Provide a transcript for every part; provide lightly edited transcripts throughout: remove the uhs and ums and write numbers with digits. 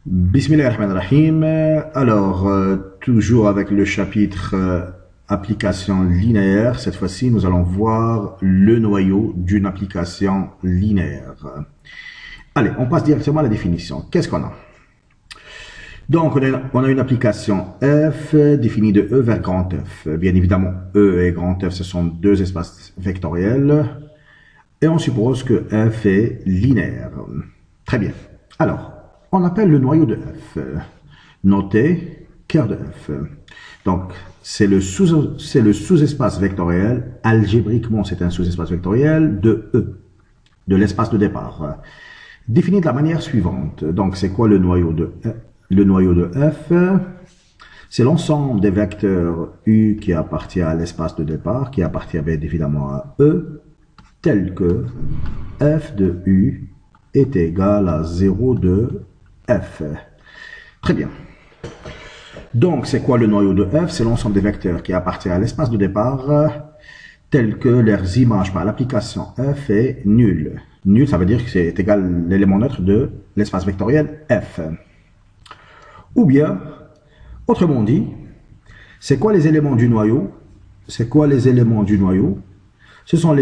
Bismillahirrahmanirrahim. Alors, toujours avec le chapitre application linéaire, cette fois-ci, nous allons voir le noyau d'une application linéaire. Allez, on passe directement à la définition. Qu'est-ce qu'on a? Donc, on a une application f définie de E vers grand F. Bien évidemment, E et grand F, ce sont deux espaces vectoriels. Et on suppose que f est linéaire. Très bien. Alors, on appelle le noyau de f. Notez cœur de f. Donc, c'est le sous-espace vectoriel. Algébriquement, c'est un sous-espace vectoriel de E, de l'espace de départ. Défini de la manière suivante. Donc, c'est quoi le noyau de F? Le noyau de f, c'est l'ensemble des vecteurs U qui appartient à l'espace de départ, qui appartient bien évidemment à E, tel que f de U est égal à 0 de f. Très bien. Donc, c'est quoi le noyau de f? C'est l'ensemble des vecteurs qui appartient à l'espace de départ, tel que leurs images par l'application f est nulle. Nul, ça veut dire que c'est égal l'élément neutre de l'espace vectoriel f. Ou bien, autrement dit, c'est quoi les éléments du noyau? C'est quoi les éléments du noyau? Ce sont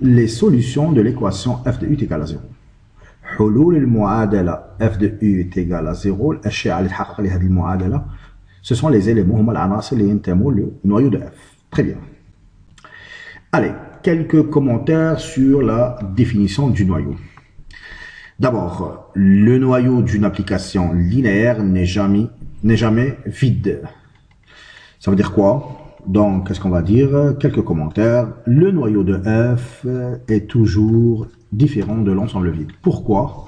les solutions de l'équation f de u est égal à 0. حلول المعادلة f de u est égal à 0. الأشياء اللي تحقق لها هذه المعادلة ce sont les éléments هما العناصر اللي ينتموا le noyau de f. Très bien. Allez, quelques commentaires sur la définition du noyau. D'abord, le noyau d'une application linéaire n'est jamais vide. Ça veut dire quoi? Donc, qu'est-ce qu'on va dire? Quelques commentaires. Le noyau de f est toujours différent de l'ensemble vide. Pourquoi?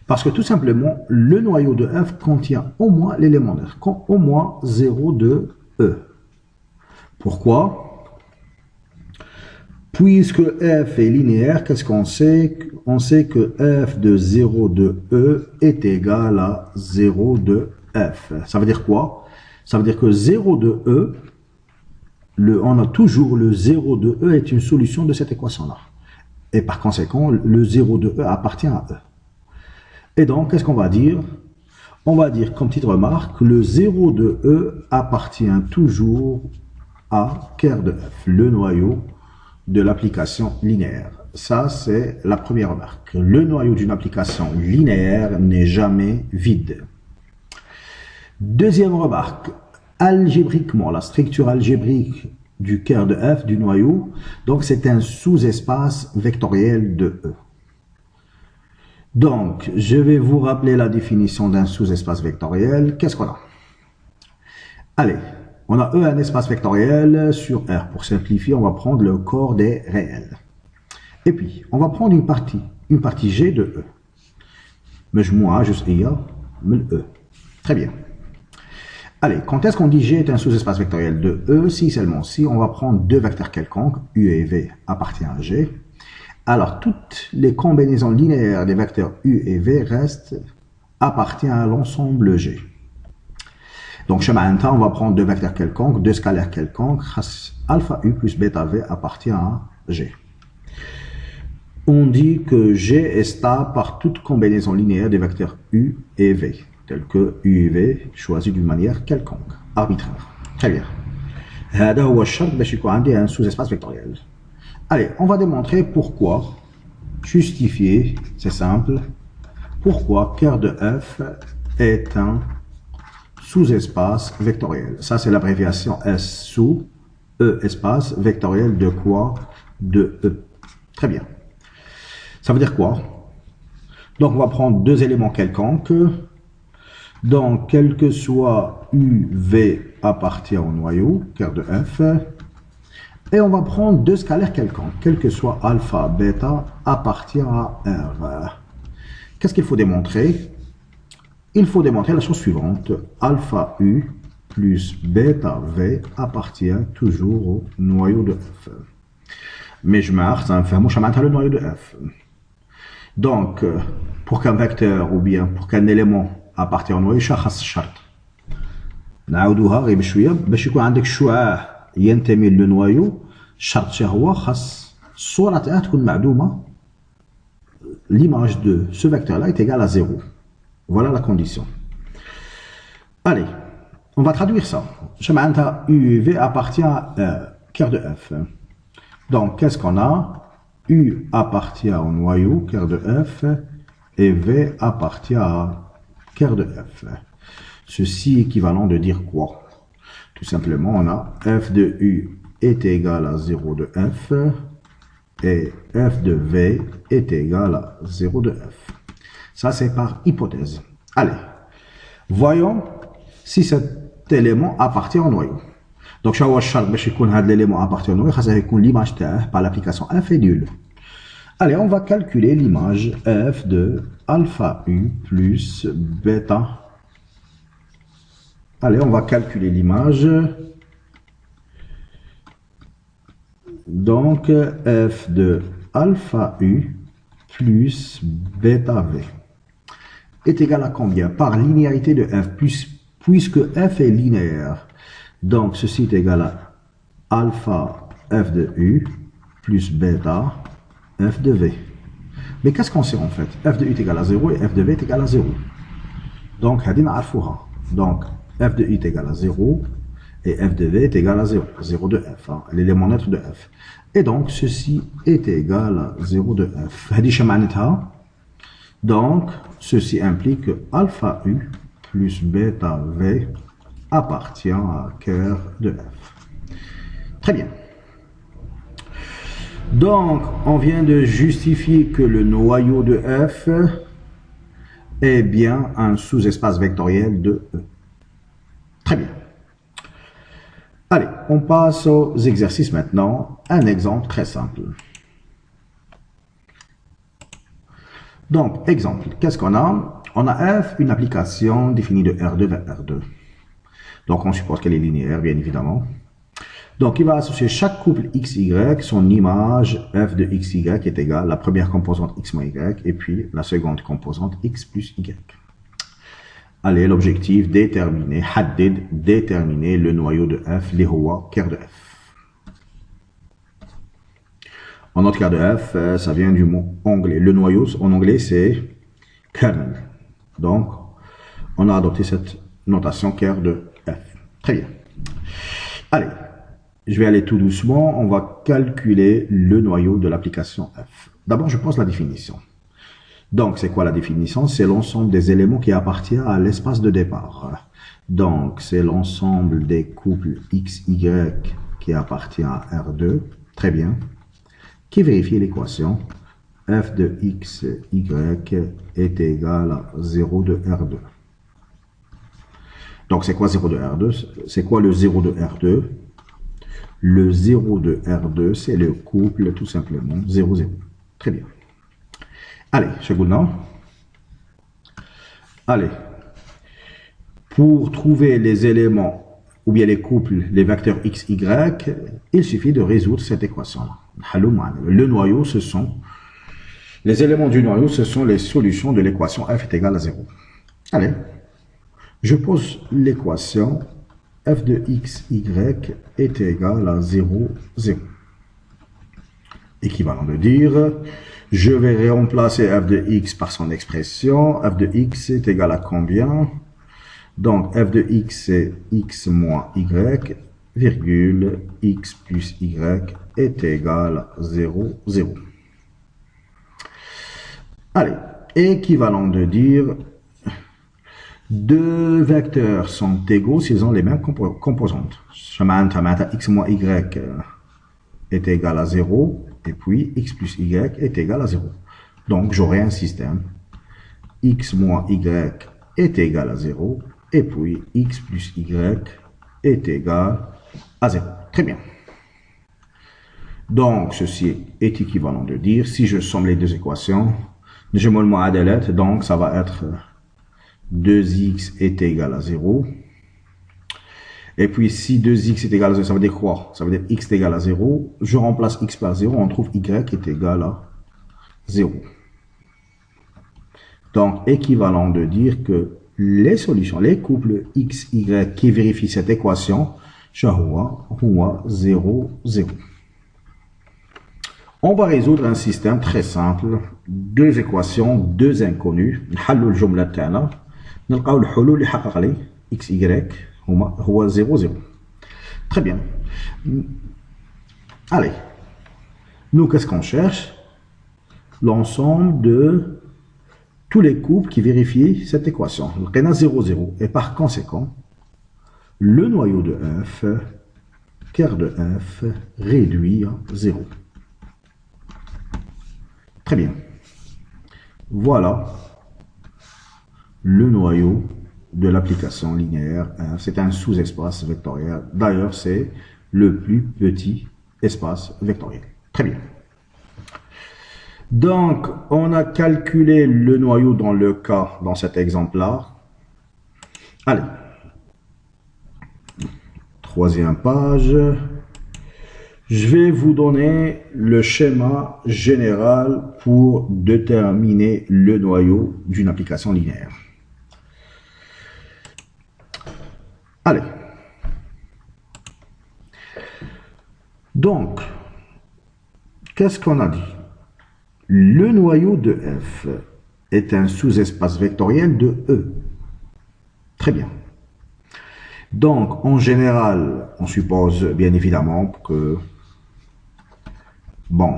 Parce que tout simplement, le noyau de f contient au moins l'élément neutre, au moins 0 de e. Pourquoi? Puisque f est linéaire, qu'est-ce qu'on sait? On sait que f de 0 de e est égal à 0 de f. Ça veut dire quoi? Ça veut dire que 0 de e, on a toujours le 0 de e est une solution de cette équation-là. Et par conséquent, le 0 de e appartient à e. Et donc, qu'est-ce qu'on va dire? On va dire, comme petite remarque, le 0 de e appartient toujours à cœur de f, le noyau de l'application linéaire. Ça, c'est la première remarque. Le noyau d'une application linéaire n'est jamais vide. Deuxième remarque, algébriquement, la structure algébrique du cœur de f, du noyau, donc c'est un sous-espace vectoriel de E. Donc, je vais vous rappeler la définition d'un sous-espace vectoriel. Qu'est-ce qu'on a? Allez, on a E un espace vectoriel sur R. Pour simplifier, on va prendre le corps des réels. Et puis, on va prendre une partie G de E. مجموعة جزئية من E. Très bien. Allez, quand est-ce qu'on dit G est un sous-espace vectoriel de E? Si seulement si, on va prendre deux vecteurs quelconques, U et V appartiennent à G. Alors, toutes les combinaisons linéaires des vecteurs U et V appartiennent à l'ensemble G. Donc, chez Ma'anta, on va prendre deux vecteurs quelconques, deux scalaires quelconques. Alpha U plus bêta V appartient à G. On dit que G est stable par toute combinaison linéaire des vecteurs U et V, tels que U et V choisis d'une manière quelconque, arbitraire. Très bien. هذا هو الشرط باش يكون عندي un sous-espace vectoriel. Allez, on va démontrer pourquoi, justifier, c'est simple, pourquoi cœur de f est un sous-espace vectoriel. Ça, c'est l'abréviation S sous E espace vectoriel de quoi? De E. Très bien. Ça veut dire quoi? Donc, on va prendre deux éléments quelconques. Donc, quel que soit U, V appartient au noyau, cœur de f. Et on va prendre deux scalaires quelconques. Quel que soit alpha, bêta appartient à R. Qu'est-ce qu'il faut démontrer? Il faut démontrer la chose suivante. Alpha U plus bêta V appartient toujours au noyau de F. Mais je marque, ça me fait le noyau de F. Donc, pour qu'un vecteur ou bien pour qu'un élément appartient au noyau, خاص الشرط. نعاودوها غير بشويه باش يكون عندك شعاع ينتمي للنويو. الشرط هو خاص الصورة تاعها تكون معدومة. L'image de ce vecteur là est égale à 0. Voilà la condition. Allez, on va traduire ça. U appartient à cœur de F. Donc, qu'est-ce qu'on a? U appartient au noyau, cœur de F, et V appartient à cœur de F. Ceci est équivalent de dire quoi? Tout simplement, on a F de U est égal à 0 de F, et F de V est égal à 0 de F. Ça, c'est par hypothèse. Allez, voyons si cet élément appartient au noyau. Donc, l'élément appartient au noyau, ça va l'image par l'application F est nulle. Allez, on va calculer l'image F de alpha U plus bêta. Allez, on va calculer l'image. Donc, F de alpha U plus bêta V est égal à combien? Par linéarité de F, puisque F est linéaire. Donc, ceci est égal à alpha F de U plus bêta F de V. Mais qu'est-ce qu'on sait en fait? F de U est égal à 0 et F de V est égal à 0. Donc, donc F de U est égal à 0 et F de V est égal à 0. 0 de F, hein, l'élément neutre de F. Et donc, ceci est égal à 0 de F. Donc, ceci implique que alpha U plus bêta V appartient à cœur de F. Très bien. Donc, on vient de justifier que le noyau de F est bien un sous-espace vectoriel de E. Très bien. Allez, on passe aux exercices maintenant. Un exemple très simple. Donc, exemple, qu'est-ce qu'on a? On a F, une application définie de R2 vers R2. Donc, on suppose qu'elle est linéaire, bien évidemment. Donc, il va associer chaque couple XY, son image F de XY est égale à la première composante X moins Y, et puis la seconde composante X plus Y. Allez, l'objectif, déterminer le noyau de F, les Hoa, cœur de F. En autre cœur de F, ça vient du mot anglais. Le noyau, en anglais, c'est kernel. Donc, on a adopté cette notation cœur de F. Très bien. Allez, je vais aller tout doucement. On va calculer le noyau de l'application F. D'abord, je pose la définition. Donc, c'est quoi la définition? C'est l'ensemble des éléments qui appartient à l'espace de départ. Donc, c'est l'ensemble des couples XY qui appartient à R2. Très bien. Qui vérifie l'équation f de x, y est égal à 0 de R2. Donc, c'est quoi 0 de R2? C'est quoi le 0 de R2? Le 0 de R2, c'est le couple, tout simplement, 0, 0. Très bien. Allez, Chagoulna. Allez. Pour trouver les éléments, ou bien les couples, les vecteurs x, y, il suffit de résoudre cette équation-là. Le noyau, ce sont, les éléments du noyau, ce sont les solutions de l'équation f est égal à 0. Allez. Je pose l'équation f de x, y est égal à 0, 0. Équivalent de dire, je vais remplacer f de x par son expression. F de x est égal à combien? Donc, f de x c'est x moins y, virgule, x plus y est égal à 0, 0. Allez, équivalent de dire, deux vecteurs sont égaux s'ils ont les mêmes composantes. X moins y est égal à 0, et puis x plus y est égal à 0. Donc, j'aurai un système x moins y est égal à 0, et puis x plus y est égal à 0. Très bien. Donc, ceci est équivalent de dire, si je somme les deux équations, je me le adalet, donc ça va être 2x est égal à 0. Et puis, si 2x est égal à 0, ça veut dire quoi? Ça veut dire x est égal à 0. Je remplace x par 0, on trouve y est égal à 0. Donc, équivalent de dire que les solutions, les couples x, y qui vérifient cette équation, 0, 0. On va résoudre un système très simple, deux équations, deux inconnues. نحلوا الجملة تاعنا نلقاو الحلول اللي حقق لي x y هو 0 0. Très bien. Allez. Nous, qu'est-ce qu'on cherche? L'ensemble de tous les couples qui vérifient cette équation. Le 0 0. Et par conséquent, le noyau de f, quart de f, réduit à 0. Très bien. Voilà le noyau de l'application linéaire. C'est un sous-espace vectoriel. D'ailleurs, c'est le plus petit espace vectoriel. Très bien. Donc, on a calculé le noyau dans le cas, dans cet exemple-là. Allez. Troisième page. Je vais vous donner le schéma général pour déterminer le noyau d'une application linéaire. Allez. Donc, qu'est-ce qu'on a dit? Le noyau de F est un sous-espace vectoriel de E. Très bien. Donc, en général, on suppose bien évidemment que, bon,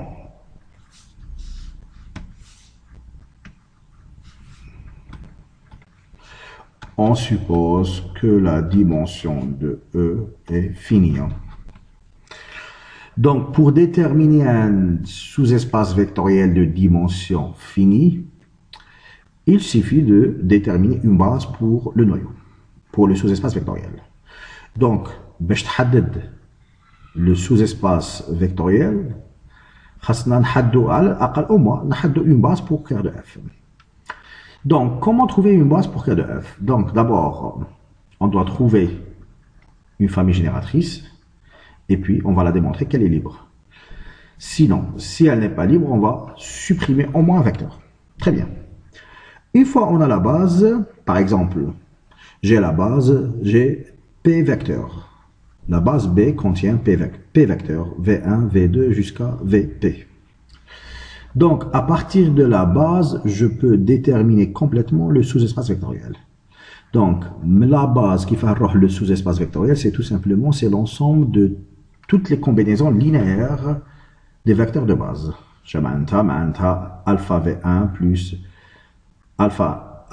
on suppose que la dimension de E est finie. Donc, pour déterminer un sous-espace vectoriel de dimension finie, il suffit de déterminer une base pour le noyau, pour le sous-espace vectoriel. Donc, باش تحدد le sous-espace vectoriel, خاصنا نحددو على الأقل au moins نحددو une base pour cœur de f. Donc, comment trouver une base pour cœur de f? Donc, d'abord, on doit trouver une famille génératrice. Et puis, on va la démontrer qu'elle est libre. Sinon, si elle n'est pas libre, on va supprimer au moins un vecteur. Très bien. Une fois on a la base, par exemple, j'ai la base, j'ai P vecteur. La base B contient P vecteur, V1, V2 jusqu'à Vp. Donc, à partir de la base, je peux déterminer complètement le sous-espace vectoriel. Donc, la base qui fait le sous-espace vectoriel, c'est tout simplement l'ensemble de toutes les combinaisons linéaires des vecteurs de base. Alpha V1 plus alpha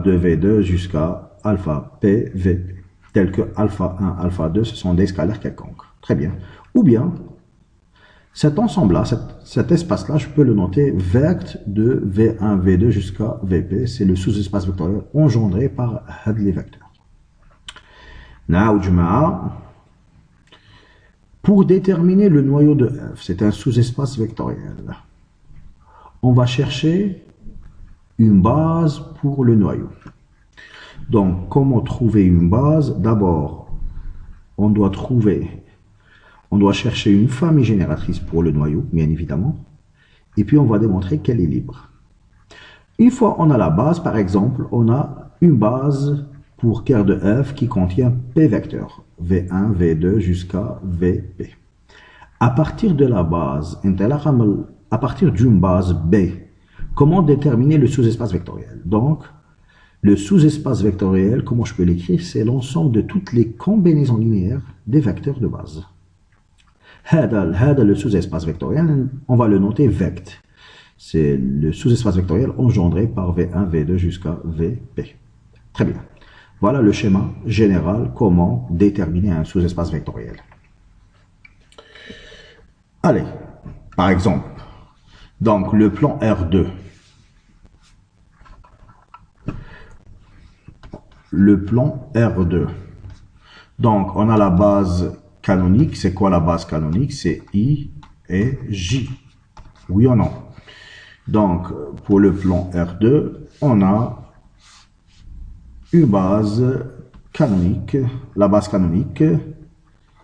2V2 jusqu'à alpha PVP. Tels que alpha 1, alpha 2, ce sont des scalaires quelconques. Très bien. Ou bien, cet ensemble-là, cet espace-là, je peux le noter vect de V1, V2 jusqu'à Vp. C'est le sous-espace vectoriel engendré par les vecteurs. Pour déterminer le noyau de f, c'est un sous-espace vectoriel. On va chercher une base pour le noyau. Donc, comment trouver une base? D'abord, on doit chercher une famille génératrice pour le noyau, bien évidemment. Et puis, on va démontrer qu'elle est libre. Une fois on a la base, par exemple, on a une base pour cœur de f qui contient P vecteurs, V1, V2 jusqu'à Vp. À partir de la base, à partir d'une base B, comment déterminer le sous-espace vectoriel? Donc, le sous-espace vectoriel, comment je peux l'écrire? C'est l'ensemble de toutes les combinaisons linéaires des vecteurs de base. Le sous-espace vectoriel, on va le noter vect. C'est le sous-espace vectoriel engendré par V1, V2 jusqu'à Vp. Très bien. Voilà le schéma général, comment déterminer un sous-espace vectoriel. Allez, par exemple, donc le plan R2. Le plan R2. Donc, on a la base canonique. C'est quoi la base canonique? C'est I et J. Oui ou non? Donc, pour le plan R2, on a une base canonique. La base canonique,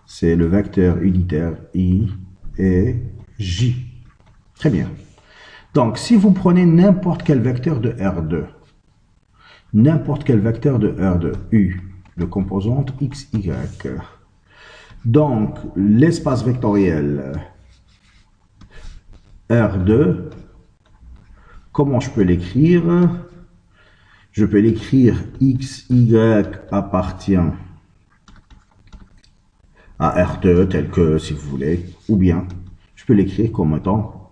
c'est le vecteur unitaire I et J. Très bien. Donc, si vous prenez n'importe quel vecteur de R2, n'importe quel vecteur de R2, U, de composante X, Y, donc l'espace vectoriel R2, comment je peux l'écrire? Je peux l'écrire XY appartient à R2, tel que si vous voulez, ou bien je peux l'écrire comme étant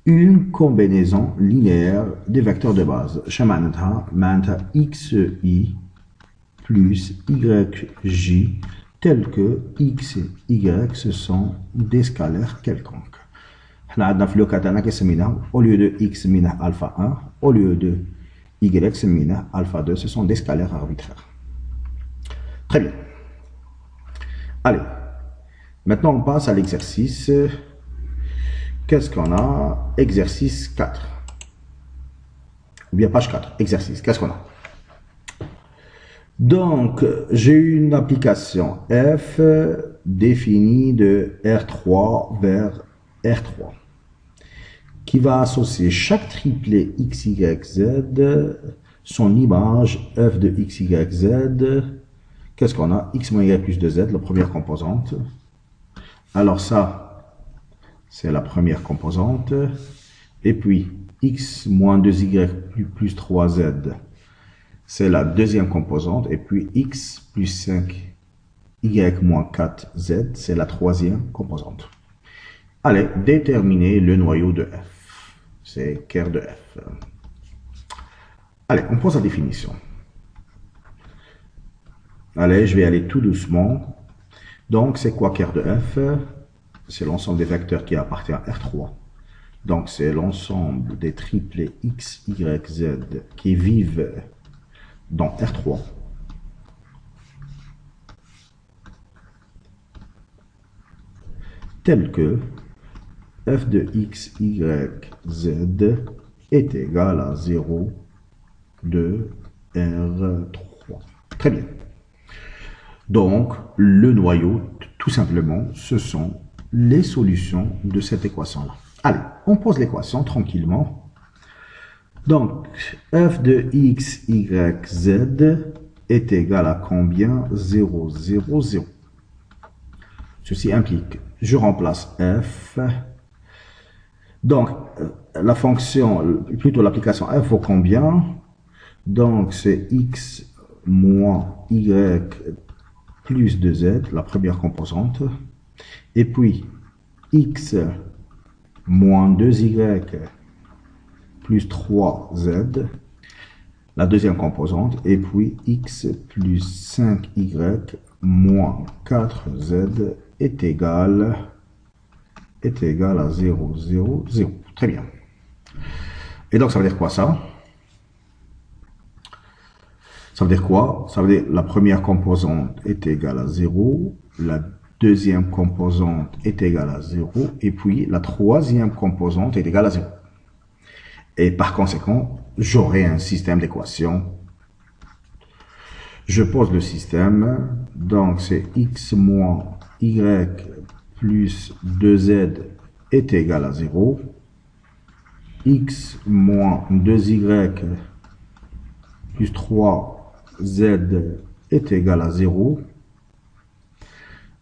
une combinaison linéaire des vecteurs de base. معناتها XI plus YJ, tel que X et Y, ce sont des scalaires quelconques. Au lieu de X سميناه alpha 1, au lieu de Y سميناه alpha 2, ce sont des scalaires arbitraires. Très bien. Allez, maintenant on passe à l'exercice. Qu'est-ce qu'on a? Exercice 4. Ou bien page 4, exercice. Qu'est-ce qu'on a? Donc, j'ai une application F définie de R3 vers R3 qui va associer chaque triplet X, Y, Z, son image F de X, Y, Z. Qu'est-ce qu'on a? X moins Y plus 2Z, la première composante. Alors ça, c'est la première composante. Et puis, X moins 2Y plus 3Z, c'est la deuxième composante. Et puis, X plus 5, Y moins 4Z, c'est la troisième composante. Allez, déterminer le noyau de F. C'est ker de F. Allez, on pose la définition. Allez, je vais aller tout doucement. Donc, c'est quoi ker de F? C'est l'ensemble des vecteurs qui appartient à R3. Donc, c'est l'ensemble des triplets X, Y, Z qui vivent dans R3. Tel que f de x, y, z est égal à 0, 2, R3. Très bien. Donc, le noyau, tout simplement, ce sont les solutions de cette équation-là. Allez, on pose l'équation tranquillement. Donc, f de x, y, z est égal à combien? 0, 0, 0. Ceci implique, je remplace f. Donc, la fonction, plutôt l'application f vaut combien? Donc, c'est x moins y plus 2z, la première composante. Et puis, x moins 2y plus 3z, la deuxième composante. Et puis, x plus 5y moins 4z est égal à 0, 0, 0. Très bien. Et donc, ça veut dire quoi ça? Ça veut dire quoi? Ça veut dire la première composante est égale à 0, la deuxième composante est égale à 0, et puis la troisième composante est égale à 0. Et par conséquent, j'aurai un système d'équations. Je pose le système, donc c'est x moins y plus 2z est égal à 0, x moins 2y plus 3z est égal à 0,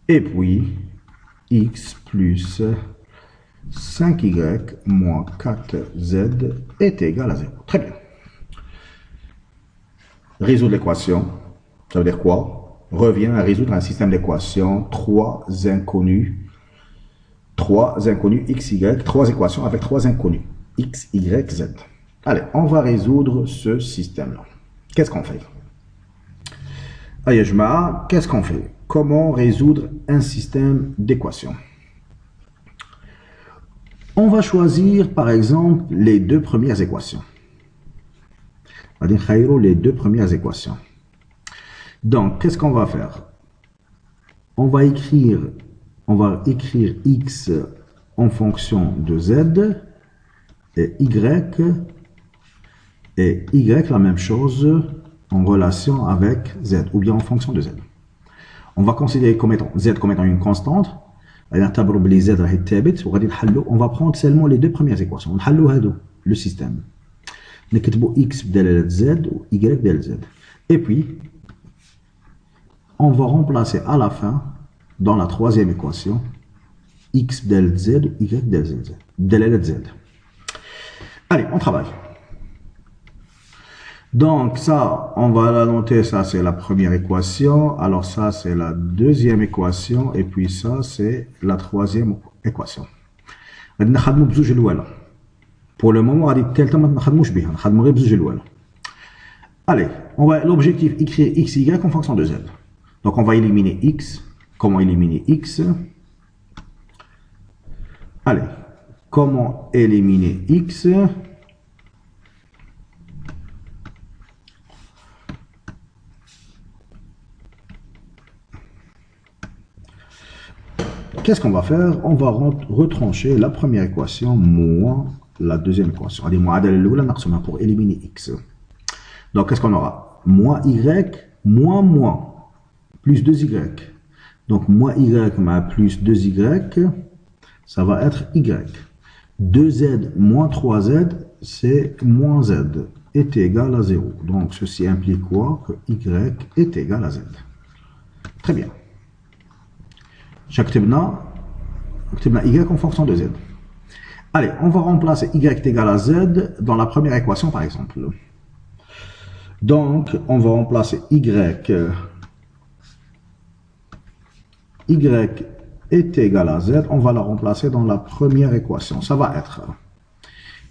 et puis x plus 5y moins 4z est égal à 0. Très bien. Résoudre l'équation, ça veut dire quoi? Revient à résoudre un système d'équations, trois inconnus x, y, trois équations avec trois inconnus x, y, z. Allez, on va résoudre ce système-là. Qu'est-ce qu'on fait? Allez, qu'est-ce qu'on fait? Comment résoudre un système d'équations? On va choisir, par exemple, les deux premières équations. On va dire les deux premières équations. Donc, qu'est-ce qu'on va faire? On va écrire x en fonction de z et y la même chose en relation avec z ou bien en fonction de z. On va considérer z comme étant une constante. On va prendre seulement les deux premières équations. On va le système. x بدل z ou y بدل z. Et puis, on va remplacer à la fin, dans la troisième équation, x del z ou y del z. دلالة Z. Allez, on travaille. Donc ça, on va la noter, ça c'est la première équation, alors ça c'est la deuxième équation, et puis ça c'est la troisième équation. Pour le moment, allez, on va l'objectif écrire x, y en fonction de z. Donc on va éliminer x. Comment éliminer x? Allez, comment éliminer x? Qu'est-ce qu'on va faire? On va retrancher la première équation moins la deuxième équation. Pour éliminer x. Donc, qu'est-ce qu'on aura? Moins y, moins, plus 2y. Donc, moins y plus 2y, ça va être y. 2z moins 3z, c'est moins z, est égal à 0. Donc, ceci implique quoi? Que y est égal à z. Très bien. كتبنا y en fonction de z. Allez, on va remplacer y est égal à z dans la première équation par exemple. Donc, on va remplacer y est égal à z, on va la remplacer dans la première équation. Ça va être,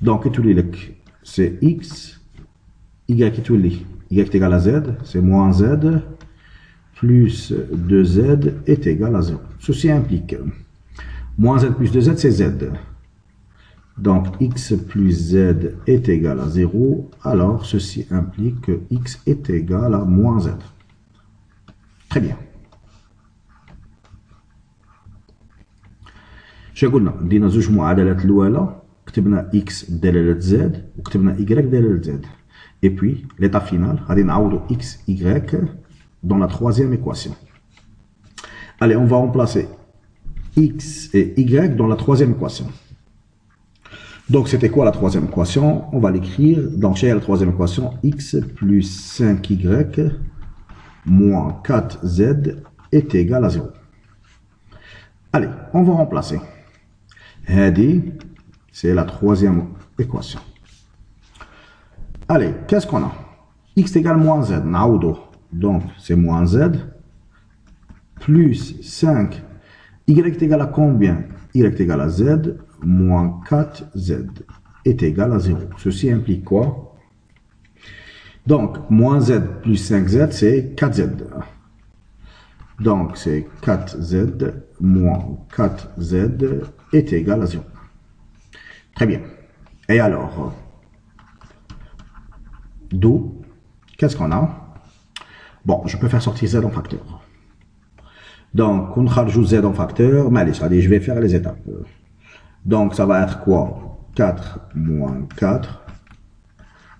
donc, c'est x, y est égal à z, c'est moins z, plus 2z est égal à 0. Ceci implique moins z plus 2z, c'est z. Donc, x plus z est égal à 0. Alors, ceci implique que x est égal à moins z. Très bien. شقولنا دينا زوج معادلات الأولى كتبنا x دلالة z وكتبنا y دلالة z. Et puis, l'étape finale, غادي نعوضو x, y dans la troisième équation. Allez, on va remplacer x et y dans la troisième équation. Donc, c'était quoi la troisième équation? On va l'écrire. Donc, chez la troisième équation, x plus 5y moins 4z est égal à 0. Allez, on va remplacer. Hadi, c'est la troisième équation. Allez, qu'est-ce qu'on a? X égale moins z, naoudo. Donc, c'est moins z, plus 5, y est égal à combien? Y est égal à z, moins 4z est égal à 0. Ceci implique quoi? Donc, moins z plus 5z, c'est 4z. Donc, c'est 4z moins 4z est égal à 0. Très bien. Et alors, d'où, qu'est-ce qu'on a? Bon, je peux faire sortir z en facteur. Donc, on rajoute z en facteur, mais allez, je vais faire les étapes. Donc, ça va être quoi? 4 moins 4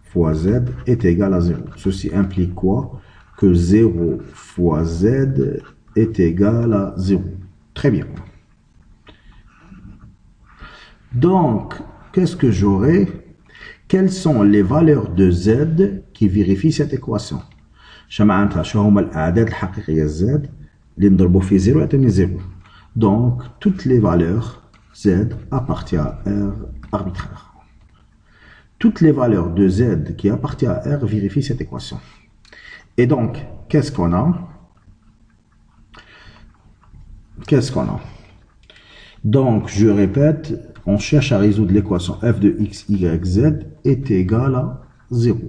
fois z est égal à 0. Ceci implique quoi? Que 0 fois z est égal à 0. Très bien. Donc, qu'est-ce que j'aurai? Quelles sont les valeurs de z qui vérifient cette équation? شمعنتها شو هما الأعداد الحقيقية z اللي نضربوا في 0 يعطيني 0. Donc, toutes les valeurs z appartiennent à R arbitraire. Toutes les valeurs de z qui appartiennent à R vérifient cette équation. Et donc, qu'est-ce qu'on a? Qu'est-ce qu'on a? Donc, je répète, on cherche à résoudre l'équation f de x, y, z est égal à 0.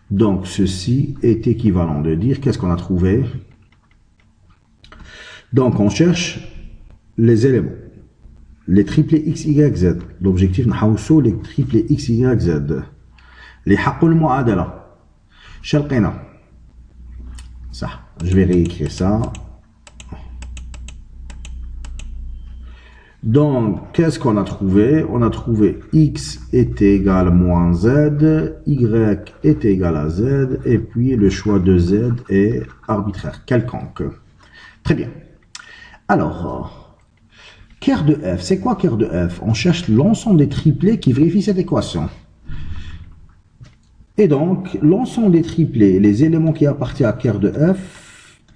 Donc, ceci est équivalent de dire, qu'est-ce qu'on a trouvé? Donc, on cherche les éléments. Les triplés x, y, z. L'objectif, نحوسو les triplés x, y, z. Les حقوا المعادلة. شلقينا. Ça, je vais réécrire ça. Donc, qu'est-ce qu'on a trouvé? On a trouvé x est égal à moins z, y est égal à z, et puis le choix de z est arbitraire, quelconque. Très bien. Alors, ker de f, c'est quoi ker de f? On cherche l'ensemble des triplés qui vérifient cette équation. Et donc, l'ensemble des triplés, les éléments qui appartiennent à ker de f,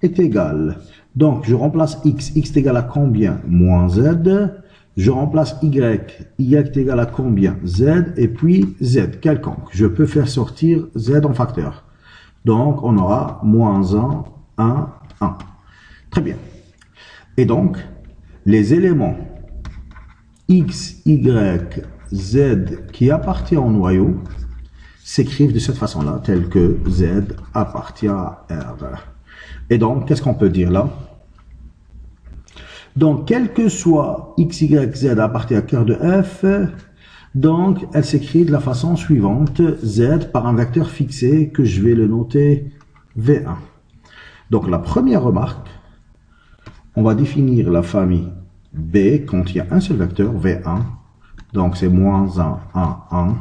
est égal. Donc, je remplace x. X est égal à combien? Moins z. Je remplace y. Y est égal à combien? Z et puis Z, quelconque. Je peux faire sortir Z en facteur. Donc, on aura moins 1, 1, 1. Très bien. Et donc, les éléments X, Y, Z qui appartiennent au noyau s'écrivent de cette façon-là, tel que Z appartient à R. Et donc, qu'est-ce qu'on peut dire là? Donc, quel que soit X, Y, Z appartient à cœur de F, donc, elle s'écrit de la façon suivante, Z par un vecteur fixé que je vais le noter V1. Donc, la première remarque, on va définir la famille B quand il y a un seul vecteur, V1. Donc, c'est moins 1, 1, 1.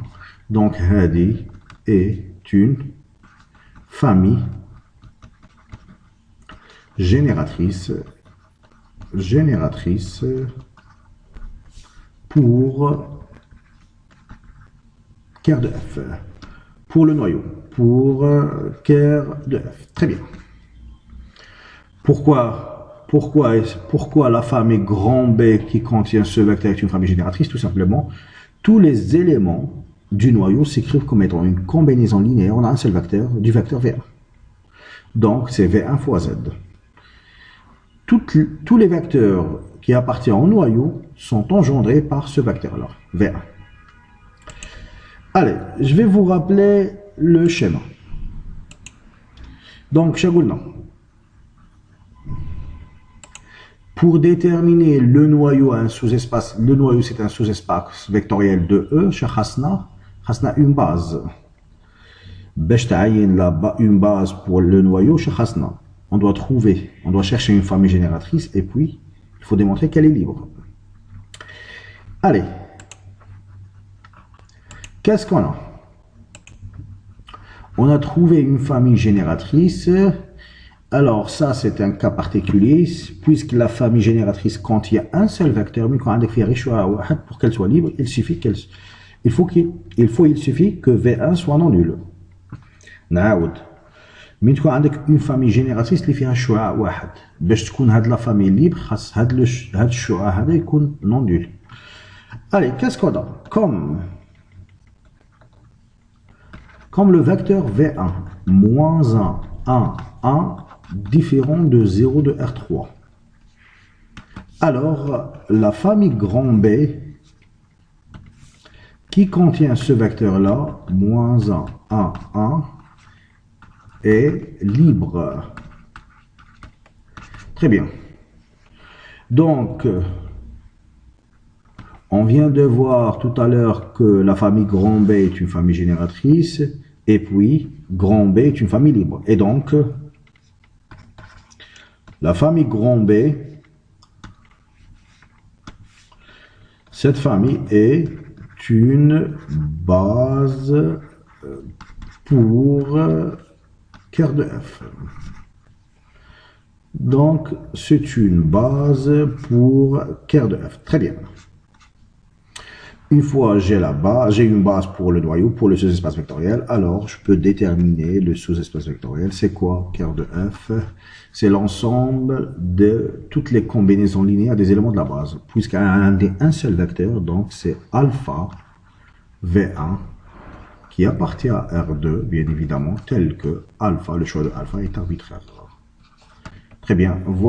Donc, Hadi est une famille génératrice pour cœur de F, pour le noyau, pour cœur de F. Très bien. Pourquoi la famille grand B qui contient ce vecteur est une famille génératrice? Tout simplement, tous les éléments du noyau s'écrivent comme étant une combinaison linéaire. On a un seul vecteur, du vecteur V1. Donc, c'est V1 fois Z. Tous les vecteurs qui appartiennent au noyau sont engendrés par ce vecteur-là, V1. Allez, je vais vous rappeler le schéma. Donc, Chagoulna. Pour déterminer le noyau à un sous-espace, le noyau c'est un sous-espace vectoriel de E, chez Hasna une base. Une base pour le noyau chez Hasna. On doit chercher une famille génératrice et puis il faut démontrer qu'elle est libre. Allez, qu'est-ce qu'on a? On a trouvé une famille génératrice. Alors ça c'est un cas particulier puisque la famille génératrice contient un seul vecteur, mais quand pour qu'elle soit libre, il suffit que V1 soit non nul. نعاود من تكون عندك une famille génératrice اللي فيها شعاع واحد باش تكون هاد لا famille libre خاص هاد الشعاع هذا يكون non nul. Allez, qu'est-ce qu'on a? Comme le vecteur V1 moins 1, 1, 1 différent de 0 de R3. Alors, la famille grand B qui contient ce vecteur-là, moins 1, 1, 1, est libre. Très bien. Donc, on vient de voir tout à l'heure que la famille grand B est une famille génératrice, et puis grand B est une famille libre. Et donc, la famille grand B, cette famille est une base pour cœur de F. Donc, c'est une base pour cœur de F. Très bien. Une fois j'ai une base pour le noyau, pour le sous-espace vectoriel, alors je peux déterminer le sous-espace vectoriel. C'est quoi cœur de F? C'est l'ensemble de toutes les combinaisons linéaires des éléments de la base. Puisqu'il y a un seul vecteur, donc c'est alpha V1 qui appartient à R2, bien évidemment, tel que alpha, le choix de alpha est arbitraire. Très bien, voilà.